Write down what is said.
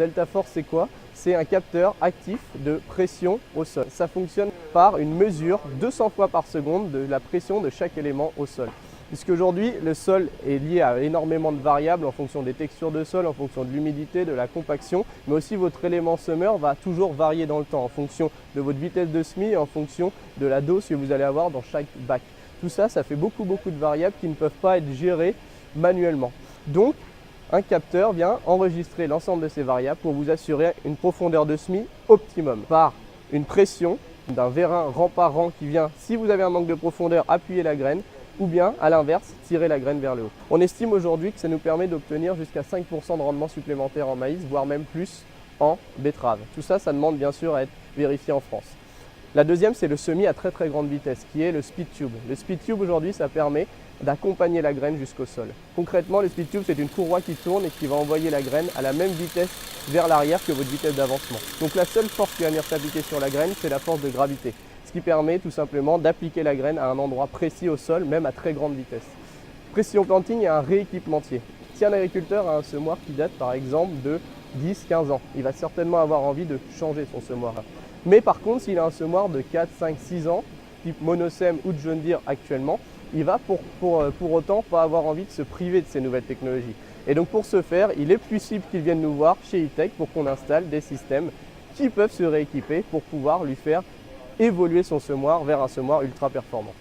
DeltaForce, c'est quoi? C'est un capteur actif de pression au sol. Ça fonctionne par une mesure 200 fois par seconde de la pression de chaque élément au sol. Puisqu'aujourd'hui, le sol est lié à énormément de variables en fonction des textures de sol, en fonction de l'humidité, de la compaction, mais aussi votre élément semeur va toujours varier dans le temps en fonction de votre vitesse de semis et en fonction de la dose que vous allez avoir dans chaque bac. Tout ça, ça fait beaucoup de variables qui ne peuvent pas être gérées manuellement. Donc, un capteur vient enregistrer l'ensemble de ces variables pour vous assurer une profondeur de semis optimum par une pression d'un vérin rang par rang qui vient, si vous avez un manque de profondeur, appuyer la graine ou bien à l'inverse, tirer la graine vers le haut. On estime aujourd'hui que ça nous permet d'obtenir jusqu'à 5% de rendement supplémentaire en maïs, voire même plus en betterave. Tout ça, ça demande bien sûr à être vérifié en France. La deuxième, c'est le semis à très grande vitesse, qui est le speed tube. Le speed tube aujourd'hui, ça permet d'accompagner la graine jusqu'au sol. Concrètement, le speed tube, c'est une courroie qui tourne et qui va envoyer la graine à la même vitesse vers l'arrière que votre vitesse d'avancement. Donc la seule force qui va venir s'appliquer sur la graine, c'est la force de gravité, ce qui permet tout simplement d'appliquer la graine à un endroit précis au sol, même à très grande vitesse. Précision Planting est un rééquipementier. Si un agriculteur a un semoir qui date par exemple de 10-15 ans, il va certainement avoir envie de changer son semoir. Mais par contre, s'il a un semoir de 4, 5, 6 ans, type Monosem ou de John Deere actuellement, il va pour autant pas avoir envie de se priver de ces nouvelles technologies. Et donc pour ce faire, il est possible qu'il vienne nous voir chez E-Tech pour qu'on installe des systèmes qui peuvent se rééquiper pour pouvoir lui faire évoluer son semoir vers un semoir ultra performant.